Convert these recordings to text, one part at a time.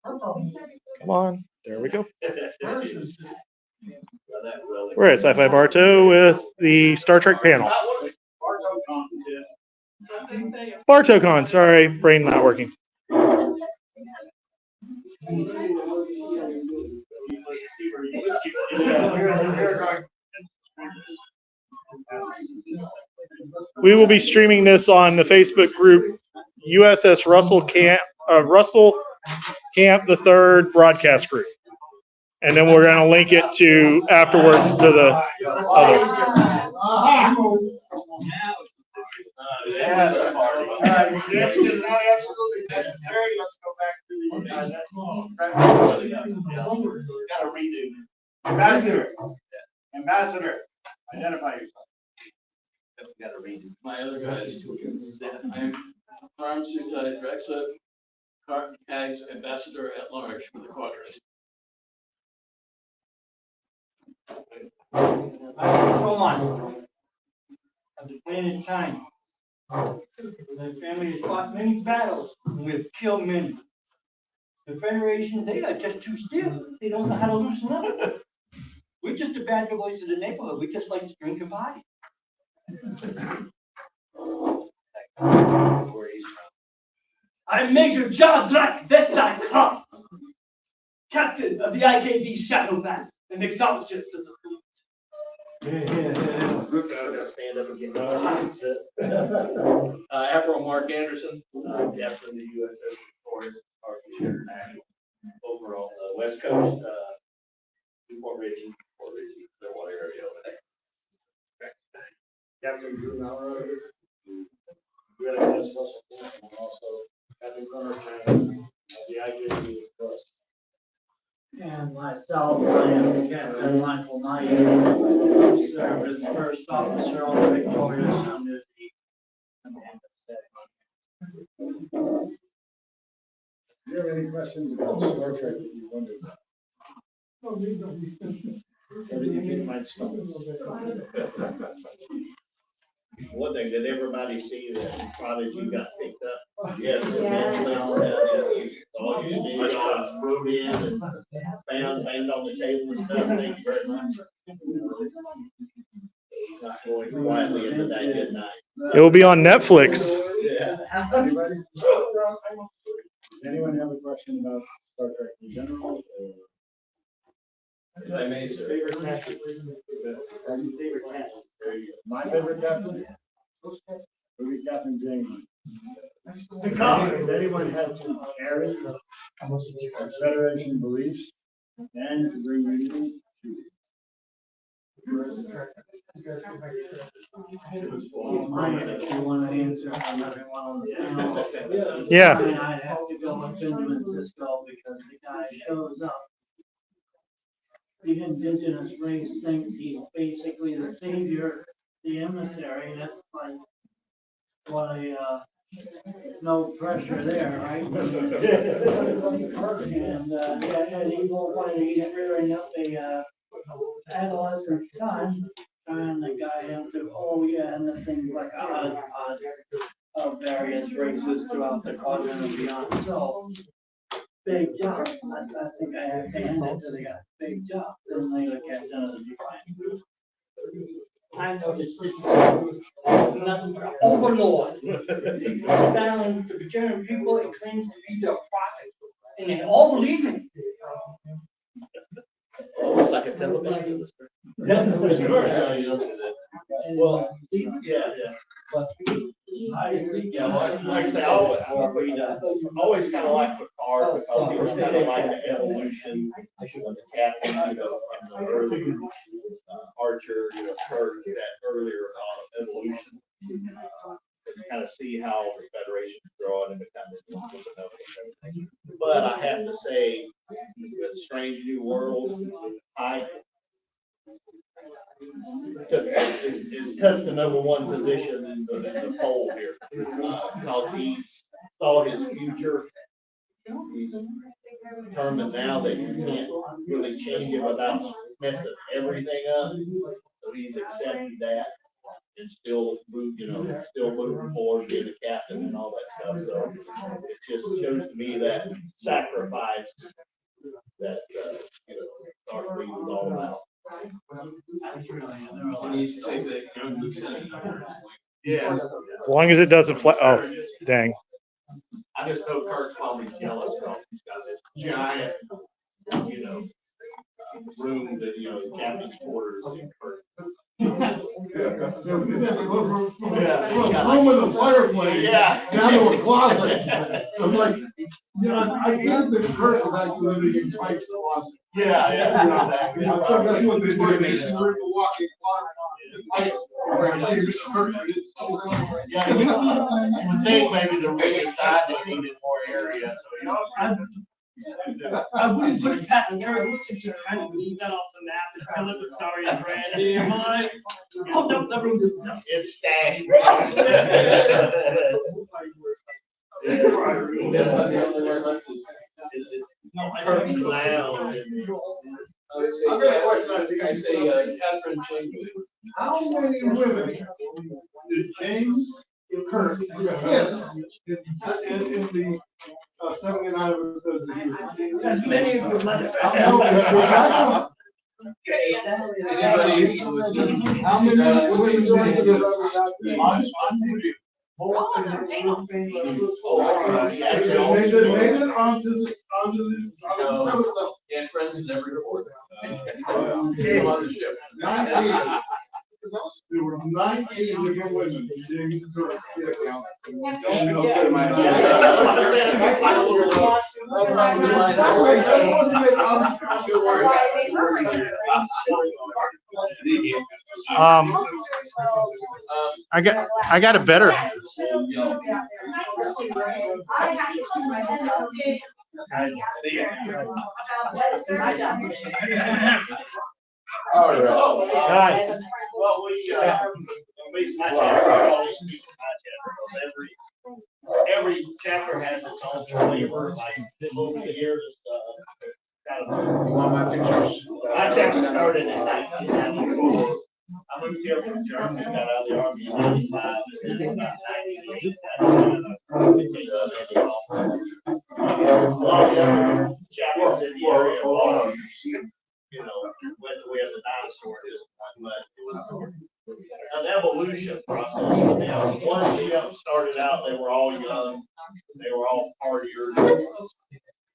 Come on. There we go. We're at Sci-Fi Bartow with the Star Trek panel. BartowCon, sorry, brain not working. We will be streaming this on the Facebook group USS Russell Camp the Third broadcast group, and then we're going to link it to afterwards to the other. Stamps is not absolutely necessary. Let's go back to the. Got to redo. Ambassador, identify yourself. Got to redo. My other guys. I'm Pharmacy Drexa, CAG's ambassador at large for the quadrant. Hold on. Of the planet China. The family has fought many battles and we have killed many. The Federation, they are just too stiff. They don't know how to loosen up. We're just the bad boys of the neighborhood. We just like to drink and party. I'm Major Jardrak Destai Krupp, captain of the IKV Shadow Band and exhaustless of the fleet. Stand up and get Admiral Mark Anderson, captain of the USS Victorious, International, overall West Coast, Newport Richie, Clearwater area over there. Captain Drew Malrose, USS Russell Camp, and also Captain Cornerstone of the IKV Trust. And myself, I am Captain Michael Knight, served as first officer on the Victorious under the command of Do you have any questions about Star Trek that you wondered about? Or that you think might stump us? One thing, did everybody see that Prodigy got picked up? Yes. All you did was wrote in and banged on the table and stuff. Thank you very much. Not going quietly into that good night. It will be on Netflix. Yeah. Anybody? Does anyone have a question about Star Trek in general? If I may, sir. Favorite captain? My favorite captain? Would be Captain James. If anyone had to carry the Federation beliefs and to bring unity to mine, if you want to answer on everyone on the panel. Yeah. Mine, I'd have to go with Benjamin Sisko because the guy shows up. The indigenous race thinks he's basically the savior, the emissary. That's like what no pressure there, right? And an evil one, he's rearing up a adolescent son, trying to guide him to, and the things like of various races throughout the quadrant and beyond. So, big job. I think I have to end it, so they got a big job. Then they look at the Defiant. I noticed this overlord bound to the German people and claims to be their prophet, and they all believe it. Almost like a television. Well, yeah. But Like I say, I always kind of like Picard because he was kind of like the evolution of the captain, from the early Archer, heard that earlier evolution. To kind of see how the Federation is growing and becoming everything. But I have to say, with Strange New World, is tough the #1 position in the poll here because he saw his future. He's determined now that you can't really change it without messing everything up. So he's accepted that. and still move, still moving forward, being a captain and all that stuff. So it just shows to me that sacrifice that, Starfleet is all about. He needs to take that young lieutenant under his wing. Yeah. As long as it doesn't fly. Oh, dang. I just know Kirk's probably jealous because he's got this giant, room that, captain's quarters. Yeah, room with a fireplace. Yeah. Down to a closet. I'm like, I get that Kirk is actually living in Spike's closet. Yeah, I think that's what they do. They just bring a walk-in closet. Yeah, you would think maybe the ring inside they needed more area, so, I wouldn't put it past Kurt to just kind of leave that off the map and fill it with sorry and brandy. Am I? Oh, no, the room is no. It's stashed. Kirk's lounge. I would say, I've got a question I think I I'd say, Catherine Chamberlain. How many women did James Kirk kiss in the 79 episodes that he was? As many as would let it. Anybody who was. How many women did he kiss on TV? They made it onto the And friends in every report. Oh, yeah. Still on the ship. 19. There were 19 different women. James Kirk kissed. I got it better. All right. Guys. Well, at least my chapter, I always speak to my chapter. Every chapter has its own flavor, like over the years, my chapter started in 1994. I moved here from Germany, got out of the army in 95, and then about 98. A lot of the other chapters in the area, a lot of, went the way of the dinosaurs, but an evolution process. One ship started out, they were all young, they were all partiers.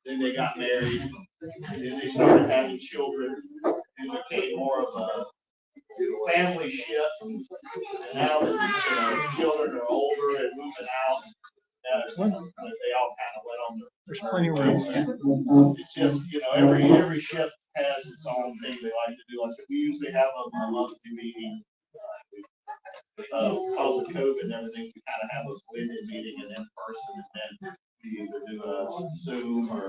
Then they got married, and then they started having children. It became more of a family ship. And now that, children are older and moving out, they all kind of went on their. There's plenty of room. It's just, every ship has its own thing they like to do. Like, we usually have a monthly meeting. Because of COVID and everything, we kind of have a blended meeting and in person, and then we either do a Zoom or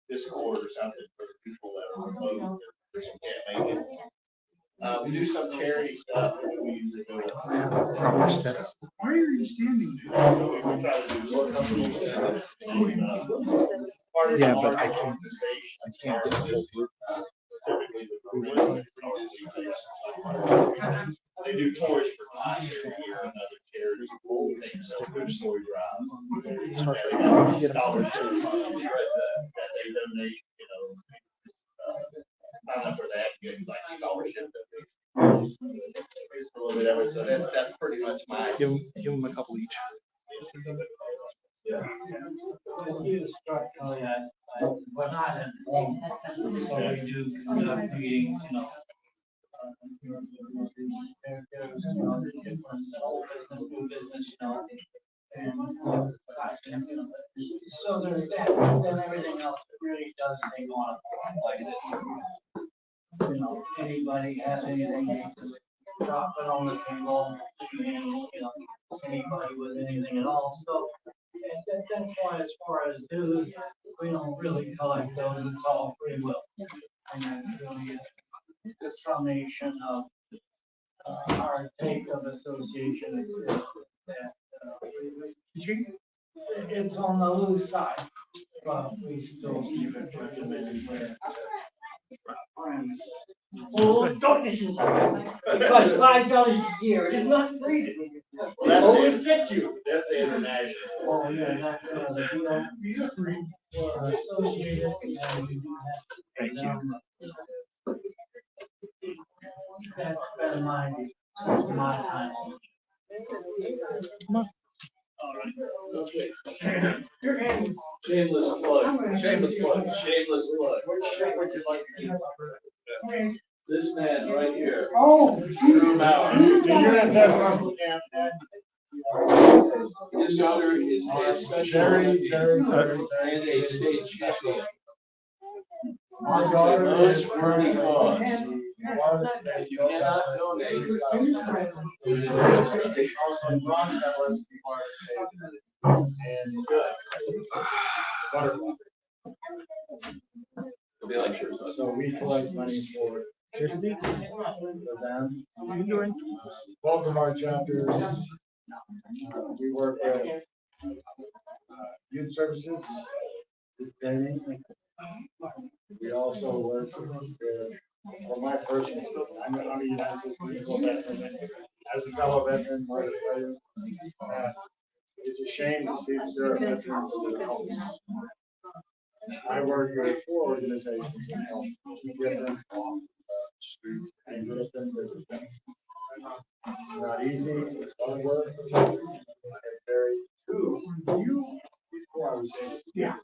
Discord or something for the people that are remote that can't make it. We do some charity stuff, and we usually go to. Proper setup. Why are you standing there? So we try to do more companies. Yeah, but I can't. I can't. Specifically the they do toys for class every year, another charity. They sell food toy drives. Scholarships that they donate, sign up for that, you get like scholarship. It's a little bit of it, so that's pretty much my. Give them a couple each. We're not in home, so we do conduct meetings, business, so there's that, and then everything else that really does take on a form like this. Anybody has anything, they just drop it on the table, anybody with anything at all, so. That's why as far as dues, we don't really collect those, it's all free will. And that's really the summation of our take of association is that it's on the loose side, but we still keep it regimented where friends Oh, don't listen to me. Because $5 a year is not free. Well, that's always get you. That's the international. Oh, yeah, that's the deal. For associated, and we do have. Thank you. That's been my time. Your hand. Shameless plug. Shameless plug. Shameless plug. Which shape would you like to use? This man right here. Oh, Drew Mauer. the USS Russell Camp. His daughter is a special Very, very, Olympian very, and a state champion. My This is a daughter most is worthy cause. If you cannot donate, it also bronze medalist for our state. And butterfly. will be like yours. So we collect money for their seats for them. Both of our chapters, we work with youth services, youth training. We also work with, for my personal, I'm a United States Marine Corps veteran. As a fellow veteran, it's a shame to see that there are veterans that are homeless. I work with 4 organizations in health to get them off the street and get them to the. It's not easy, it's hard work. I am very, you, before I was able to. Yeah.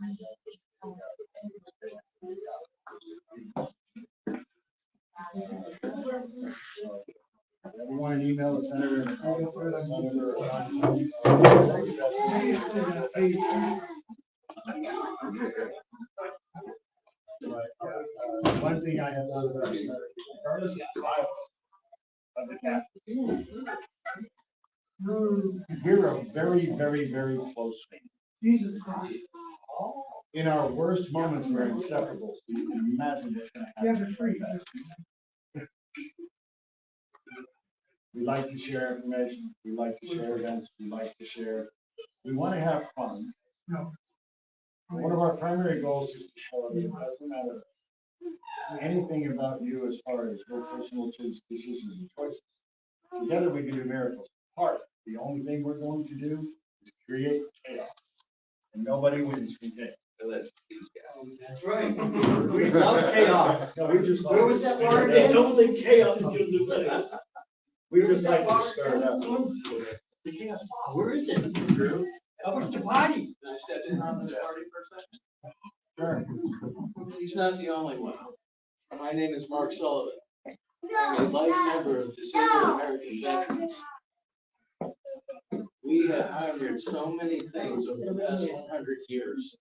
You want an email the senator? One thing I have noticed, regardless of the styles of the captain, we're a very, very, very close family. In our worst moments, we're inseparable. So you can imagine what's going to happen. We like to share information. We like to share events. We like to share. We want to have fun. One of our primary goals is to show that it doesn't matter anything about you as far as your personal decisions and choices. Together we can do miracles. Apart, the only thing we're going to do is create chaos. And nobody wins from chaos. That's right. We love chaos. No, we just. Where was that word? It's only chaos if you lose it. We just like to stir it up. Where is it, Drew? How about your party? Can I step in on this party for a second? Sure. He's not the only one. My name is Mark Sullivan. I'm a life member of Disabled American Veterans. We have pioneered so many things over the past 100 years,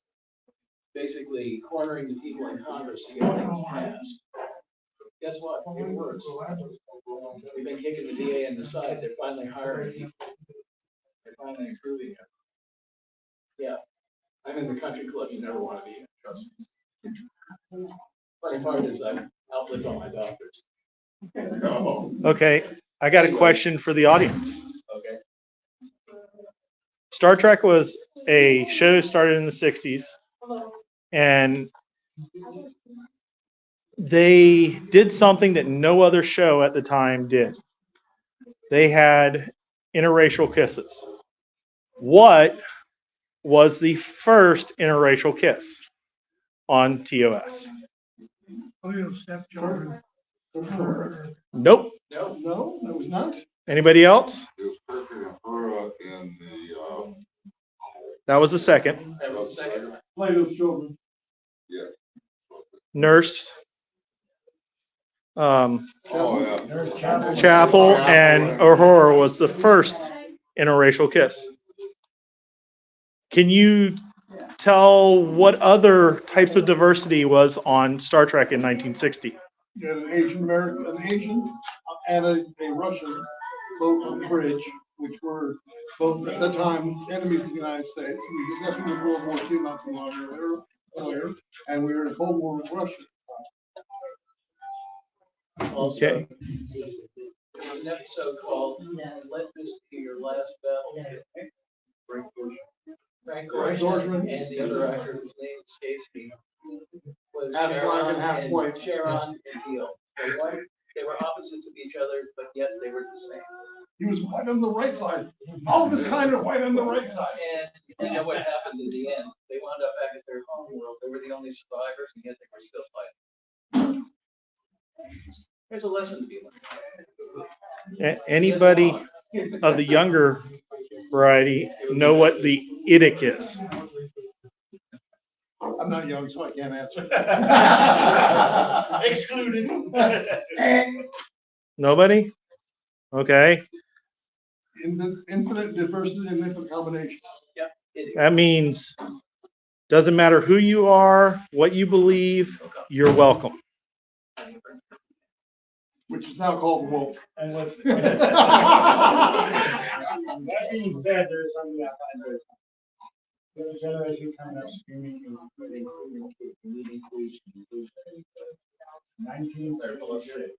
basically cornering the people in Congress to get things passed. Guess what? It works. We've been kicking the DA in the side. They're finally hiring people. They're finally improving it. Yeah, I'm in the country club you never want to be in, trust me. Funny part is I've outlived all my doctors. Okay, I got a question for the audience. Okay. Star Trek was a show started in the 60s, and they did something that no other show at the time did. They had interracial kisses. What was the first interracial kiss on TOS? Nope. No, that was not. Anybody else? It was Perky and Burra in the, That was the second. That was the second. Play-Doh children. Nurse oh, yeah. There's Chapel. Chapel and Aurora was the first interracial kiss. Can you tell what other types of diversity was on Star Trek in 1960? You had an Asian American, an Asian and a Russian both on the bridge, which were both at the time enemies of the United States. We just got through World War II not too long earlier, and we were in a Cold War with Russia. Also, Okay. there's an episode called Let This Be Your Last Battle. Frank Gorshin and the other actor whose name escapes me was Half black and half white. Sharon and Neil. They were opposites of each other, but yet they were the same. He was white on the right side. All of his kind are white on the right side. And you know what happened in the end? They wound up back at their home world. They were the only survivors, and yet they were still fighting. There's a lesson to be learned. Anybody of the younger variety know what the Idic is? I'm not young, so I can't answer. Excluded. Nobody? Okay. In the infinite diversity and infinite combination. That means doesn't matter who you are, what you believe, you're welcome. Which is now called woke. And with that being said, there's something I find very funny. There's a generation coming up screaming, including leading police, 1966.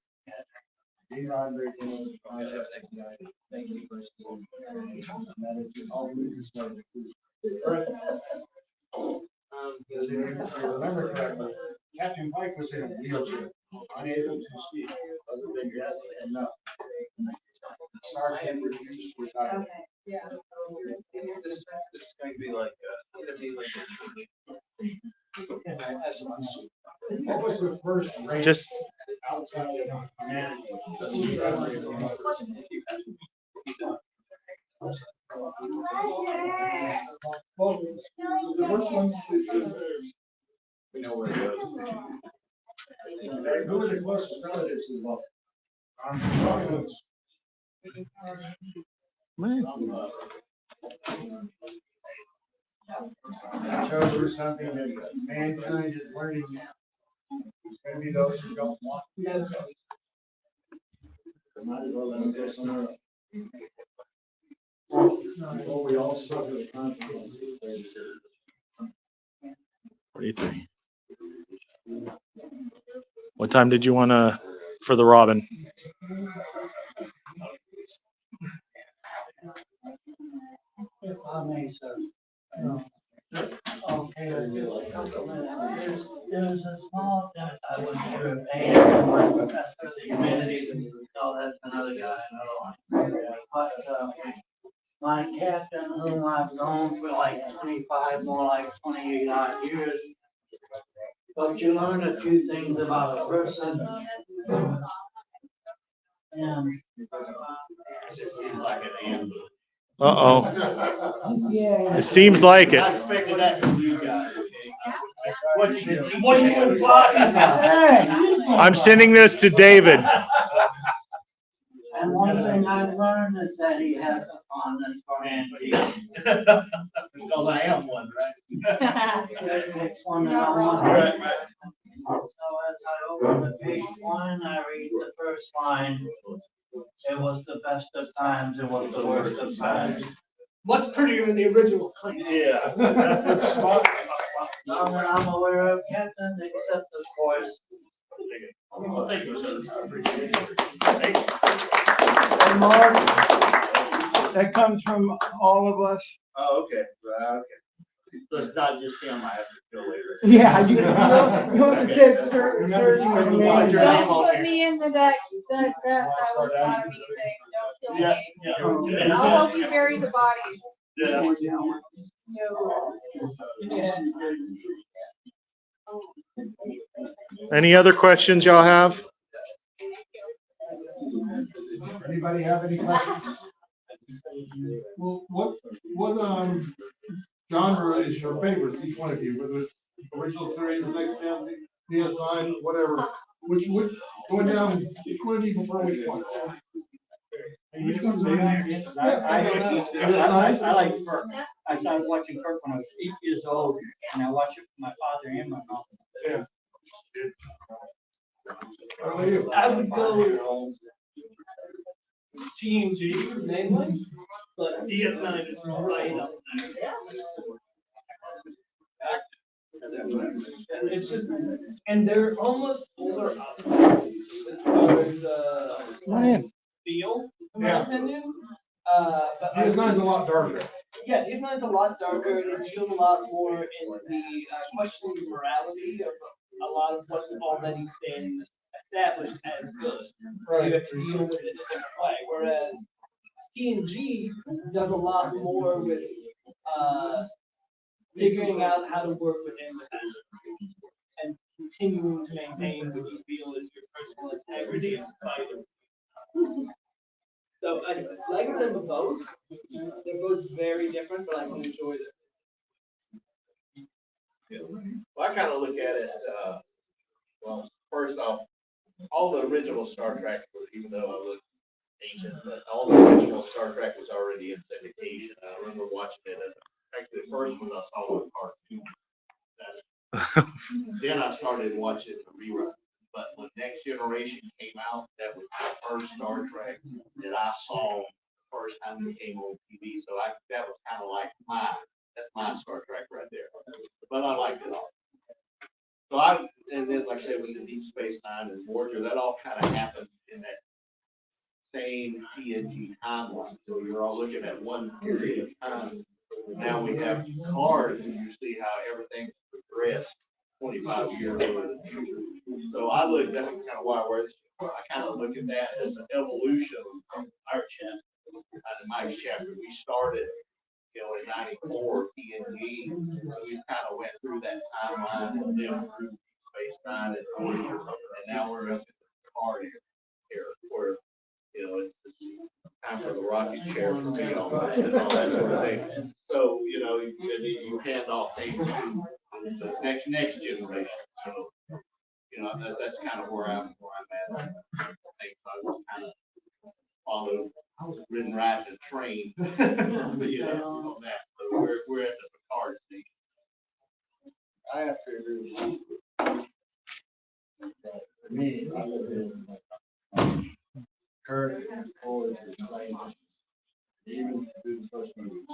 D-Rod breaking into the concept of thank you for school. And that is all we discovered. If you remember correctly, Captain Pike was in a wheelchair, unable to speak. Those are the yes and no. Sergeant refused to retire. This is going to be like What was the first race Just outside of humanity? Well, the first one, we know where it goes. who were the closest relatives to the boat? Shows you something that mankind is learning now. There's going to be those who don't want to go. Might as well let them go somewhere else. Well, we all suffer the consequences. 43. What time did you want to for the Robin? If I may, sir. Okay, there's a small, I wouldn't sure pay my professor of the humanities, no, that's another guy, another one. But, my captain, whom I've known for like 25, more like 28 odd years. But you learn a few things about a person. And Uh-oh. yeah. It seems like I it. expected that from you guys. What are you implying? I'm sending this to David. And one thing I've learned is that he has a fondness for antiques. Because I am one, right? Takes one that I want. Right. So as I open the page one, I read the first line. It was the best of times, it was the worst of times. What's prettier than the original claim? Yeah, that's what's smart. None that I'm aware of, Captain, except of course. Well, thank you, sir. I appreciate it. And Mark, that comes from all of us. Oh, okay, okay. So it's not just him, I have to kill later. Yeah, you have to take certain. Don't put me in that was not a me thing. Don't kill me. I'll help you bury the bodies. Yeah. No. Any other questions y'all have? Anybody have any questions? Well, what genre is your favorite, each one of you, whether it's original series, next gen, DS9, whatever? Which, going down, which one do you prefer, which one? Which one's your favorite? I like Kirk. I started watching Kirk when I was 8 years old, and I watched it with my father and my mom. Yeah. How about you? I would go TNG mainly, but DS9 is right up there. And it's just, and they're almost polar opposites as far as feel, in my opinion. But DS9's a lot darker. yeah, DS9's a lot darker. It deals a lot more in the questioning the morality of a lot of what's already been established as good. You have to deal with it in a different way. Whereas TNG does a lot more with figuring out how to work within the boundaries and continuing to maintain what you feel is your personal integrity in spite of. So I like them both. They're both very different, but I can enjoy them. Well, I kind of look at it, well, first off, all the original Star Trek, even though I look ancient, but all the original Star Trek was already in syndication. I remember watching it as, actually, the first one I saw was cartoon. Then I started watching the rerun. But when Next Generation came out, that was the first Star Trek that I saw the first time it came on TV. So that was kind of like that's my Star Trek right there. But I liked it all. So and then like I said, with the Deep Space Nine and Voyager, that all kind of happened in that same TNG timeline. So you're all looking at one period of time. Now we have cards and you see how everything's progressed 25 years over the future. So that's kind of why I kind of look at that as an evolution of our chapter. In Mike's chapter, we started, in 94 TNG. We kind of went through that timeline and then through Space Nine and Voyager, and now we're up in the card here where, it's time for the rocket chair for me and all that sort of thing. So, you hand off things to the next generation. So, that's kind of where I'm at. I think I was kind of followed, ridden, ride the train, on that. So we're at the Picard station. I have to agree with you. For me, I live in Kirk, always explained, even through the first movies.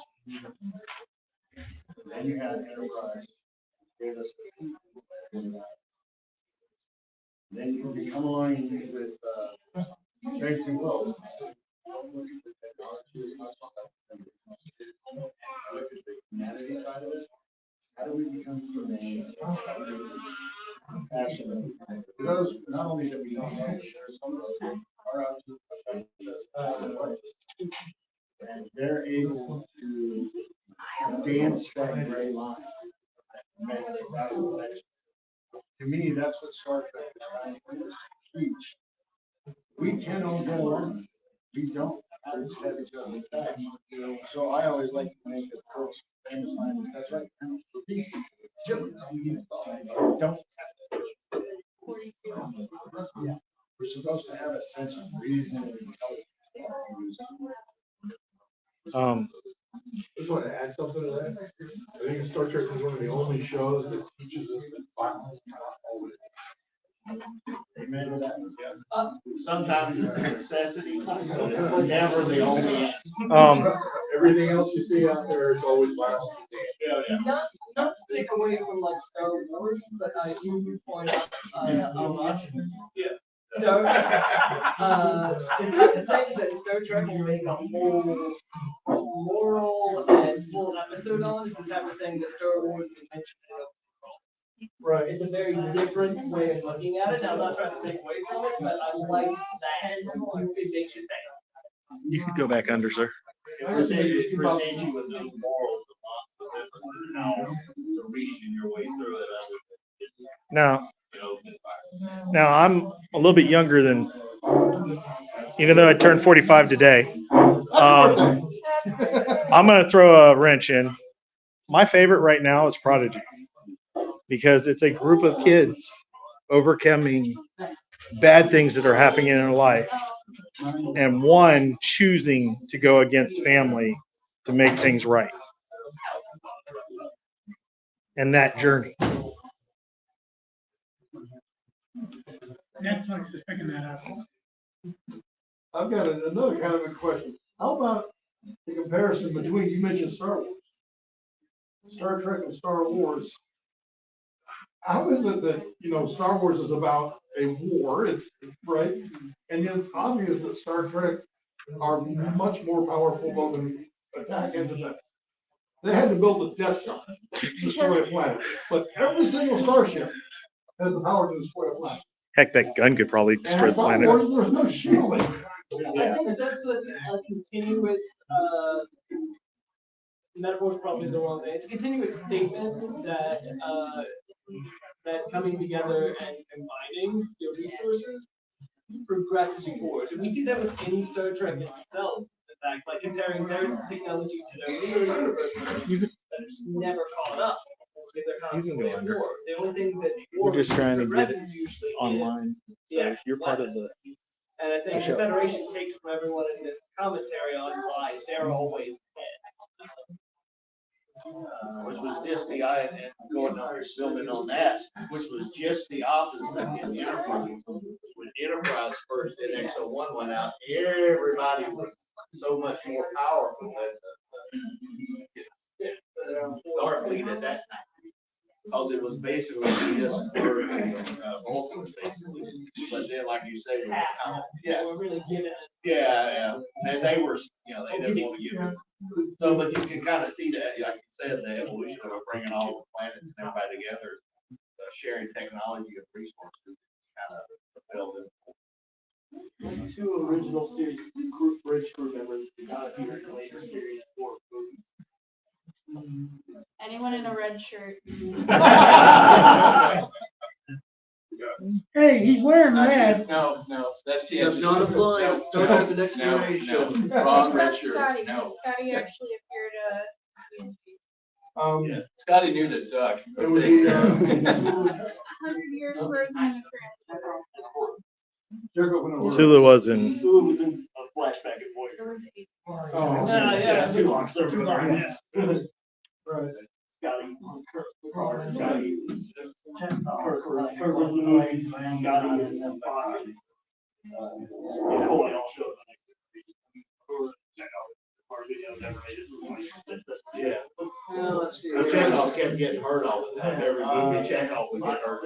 And then you had Enterprise, gave us then you come along with Strange New Worlds. Look at the technology, look at the humanity side of this. How do we become humane? Passionate. Those, not only that we don't share some of those are out to and they're able to dance that gray line. To me, that's what Star Trek is trying to teach. We can all go on. We don't have to have each other back. So I always like to make the first famous line is that's right. For peace. Don't have to. Yeah. We're supposed to have a sense of reason and intelligence. I just want to add something to that. I think Star Trek is one of the only shows that teaches us that violence cannot always. Amen to that. Yeah. Sometimes it's a necessity, but it's never the only answer. Everything else you see out there is always violence. Yeah. Not to take away from like Star Wars, but I do point out yeah. Star the kind of things that Star Trek will make a whole moral and full episode on is the type of thing that Star Wars will mention. Right. It's a very different way of looking at it. Now, I'm not trying to take away from it, but I like that. It makes you think. You could go back under, sir. It presents you with those morals and how to reason your way through it. Now, I'm a little bit younger than, even though I turned 45 today. I'm going to throw a wrench in. My favorite right now is Prodigy because it's a group of kids overcoming bad things that are happening in their life and one choosing to go against family to make things right. And that journey. Netflix is picking that up. I've got another kind of a question. How about the comparison between, you mentioned Star Wars, Star Trek and Star Wars. How is it that, Star Wars is about a war, it's right? And yet it's obvious that Star Trek are much more powerful both in attack and defense. They had to build a Death Star to destroy a planet, but every single starship has the power to destroy a planet. Heck, that gun could probably destroy the Star planet. Wars, there's no shielding. I think that's a continuous, metaphor is probably the wrong thing. It's a continuous statement that, that coming together and combining your resources progresses you forward. And we see that with any Star Trek itself. In fact, like comparing their technology to their real universe, that are just never caught up. Because they're constantly at war. The only thing that We're just trying to get it progresses usually is online. So yeah, you're part of the. and I think Sure. the Federation takes from everyone in this commentary on why they're always ahead. Which was just the, and going on, building on that, which was just the opposite in Enterprise. When Enterprise first in XO1 went out, everybody was so much more powerful than the Starfleet at that time. Because it was basically just Vulcans, basically. But then, like you say, it was kind of, yeah. We're really giving it. Yeah. And they were, they didn't want to give it. So, but you can kind of see that, like you said, the evolution of it, bringing all the planets and everybody together, sharing technology and resources, kind of building. The two original series bridge crew members did not appear in later series or movies. Anyone in a red shirt? Hey, he's wearing red. No, that's TNG. Does not apply. No, Start no, with the next no, generation. no. Wrong red Except shirt. Scotty, No. because Scotty actually appeared Yeah, Scotty knew to duck. It would be, 100 years frozen in a transfer. Jericho went over. Sulu was in. Sulu was in a flashback at Voyager. Oh, Yeah, too long, so too long, yeah. right. Scotty, Kirk, Scotty. Kirk was the movies, Scotty is the Fox. Cole and all shows. Check out our video, never made it. Yeah. Let's see. Chekhov kept getting hurt all the time. Every movie Chekhov would get hurt.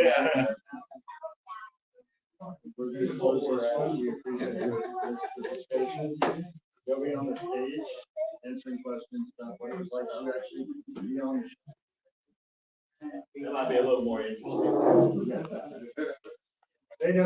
Yeah. Going on the stage, answering questions, stuff like it's like you actually be on. It might be a little more interesting. They know